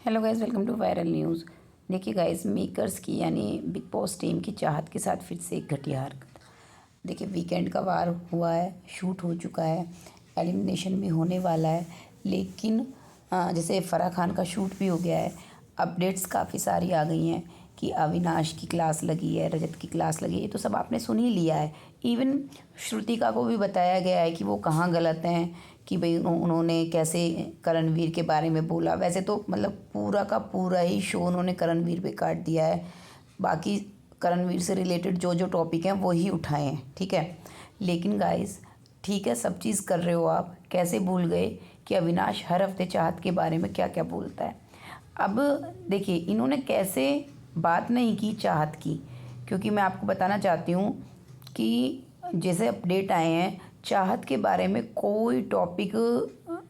Hello guys, welcome to viral news. देखिए guys, makers की यानी बिग बॉस टीम की चाहत के साथ फिर से एक घटिया हरकत। देखिए, वीकेंड का वार हुआ है, शूट हो चुका है, एलिमिनेशन भी होने वाला है, लेकिन जैसे फराह खान का शूट भी हो गया है। अपडेट्स काफ़ी सारी आ गई हैं कि अविनाश की क्लास लगी है, रजत की क्लास लगी है, ये तो सब आपने सुन ही लिया है। इवन श्रुतिका को भी बताया गया है कि वो कहाँ गलत हैं, कि भाई उन्होंने कैसे करणवीर के बारे में बोला। वैसे तो मतलब पूरा का पूरा ही शो उन्होंने करणवीर पे काट दिया है। बाकी करणवीर से रिलेटेड जो जो टॉपिक हैं वो ही उठाए हैं, ठीक है। लेकिन गाइस, ठीक है, सब चीज़ कर रहे हो आप, कैसे भूल गए कि अविनाश हर हफ्ते चाहत के बारे में क्या क्या बोलता है। अब देखिए, इन्होंने कैसे बात नहीं की चाहत की, क्योंकि मैं आपको बताना चाहती हूँ कि जैसे अपडेट आए हैं, चाहत के बारे में कोई टॉपिक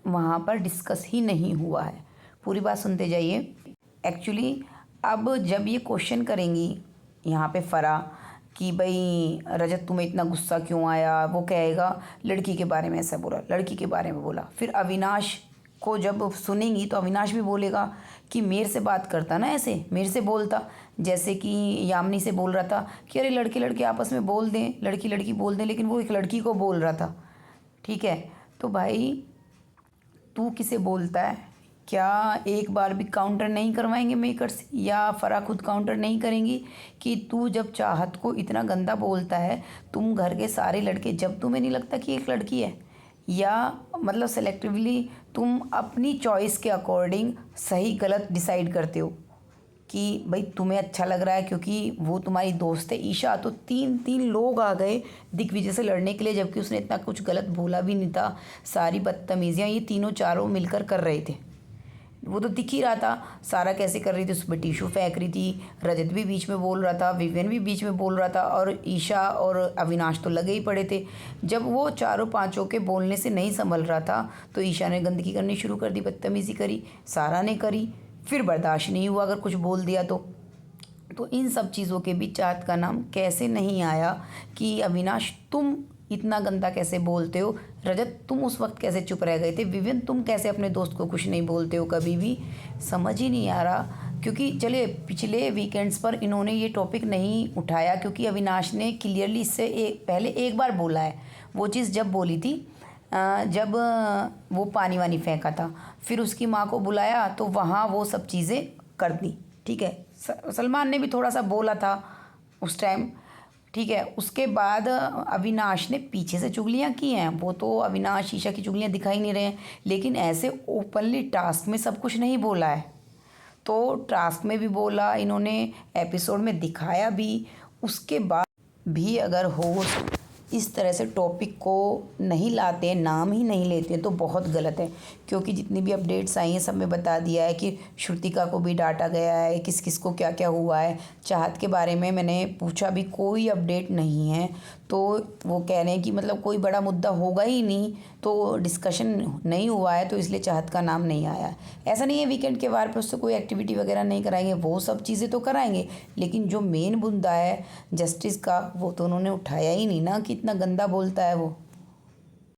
वहाँ पर डिस्कस ही नहीं हुआ है। पूरी बात सुनते जाइए। एक्चुअली अब जब ये क्वेश्चन करेंगी यहाँ पे फराह कि भाई रजत तुम्हें इतना गुस्सा क्यों आया, वो कहेगा लड़की के बारे में ऐसा बोला, लड़की के बारे में बोला। फिर अविनाश को जब सुनेंगी तो अविनाश भी बोलेगा कि मेरे से बात करता ना, ऐसे मेरे से बोलता, जैसे कि यामिनी से बोल रहा था कि अरे लड़के लड़के आपस में बोल दें, लड़की लड़की बोल दें, लेकिन वो एक लड़की को बोल रहा था, ठीक है। तो भाई, तू किसे बोलता है? क्या एक बार भी काउंटर नहीं करवाएंगे मेकर्स, या फराह खुद काउंटर नहीं करेंगी कि तू जब चाहत को इतना गंदा बोलता है, तुम घर के सारे लड़के, जब तुम्हें नहीं लगता कि एक लड़की है, या मतलब सेलेक्टिवली तुम अपनी चॉइस के अकॉर्डिंग सही गलत डिसाइड करते हो कि भाई तुम्हें अच्छा लग रहा है क्योंकि वो तुम्हारी दोस्त है ईशा, तो तीन तीन लोग आ गए दिग्विजय से लड़ने के लिए, जबकि उसने इतना कुछ गलत बोला भी नहीं था। सारी बदतमीजियाँ ये तीनों चारों मिलकर कर रहे थे, वो तो दिख ही रहा था। सारा कैसे कर रही थी, उस पर टिशू फेंक रही थी, रजत भी बीच में बोल रहा था, विवियन भी बीच में बोल रहा था, और ईशा और अविनाश तो लगे ही पड़े थे। जब वो चारों पांचों के बोलने से नहीं संभल रहा था तो ईशा ने गंदगी करनी शुरू कर दी, बदतमीज़ी करी, सारा ने करी, फिर बर्दाश्त नहीं हुआ अगर कुछ बोल दिया तो इन सब चीज़ों के बीच चाहत का नाम कैसे नहीं आया कि अविनाश तुम इतना गंदा कैसे बोलते हो, रजत तुम उस वक्त कैसे चुप रह गए थे, विवियन तुम कैसे अपने दोस्त को कुछ नहीं बोलते हो कभी भी, समझ ही नहीं आ रहा। क्योंकि चलिए, पिछले वीकेंड्स पर इन्होंने ये टॉपिक नहीं उठाया क्योंकि अविनाश ने क्लियरली इससे पहले एक बार बोला है। वो चीज़ जब बोली थी, जब वो पानी वानी फेंका था, फिर उसकी माँ को बुलाया तो वहाँ वो सब चीज़ें कर दी, ठीक है। सलमान ने भी थोड़ा सा बोला था उस टाइम, ठीक है। उसके बाद अविनाश ने पीछे से चुगलियाँ की हैं, वो तो अविनाश शीशा की चुगलियाँ दिखाई नहीं रहे हैं, लेकिन ऐसे ओपनली टास्क में सब कुछ नहीं बोला है। तो टास्क में भी बोला इन्होंने, एपिसोड में दिखाया भी, उसके बाद भी अगर होस्ट इस तरह से टॉपिक को नहीं लाते, नाम ही नहीं लेते हैं, तो बहुत गलत है। क्योंकि जितनी भी अपडेट्स आई हैं सब में बता दिया है कि श्रुतिका को भी डांटा गया है, किस किस को क्या क्या हुआ है। चाहत के बारे में मैंने पूछा भी, कोई अपडेट नहीं है, तो वो कह रहे हैं कि मतलब कोई बड़ा मुद्दा होगा ही नहीं, तो डिस्कशन नहीं हुआ है, तो इसलिए चाहत का नाम नहीं आया। ऐसा नहीं है वीकेंड के वार पर उससे कोई एक्टिविटी वगैरह नहीं कराएंगे, वो सब चीज़ें तो कराएंगे, लेकिन जो मेन मुद्दा है जस्टिस का, वो तो उन्होंने उठाया ही नहीं ना कि इतना गंदा बोलता है वो।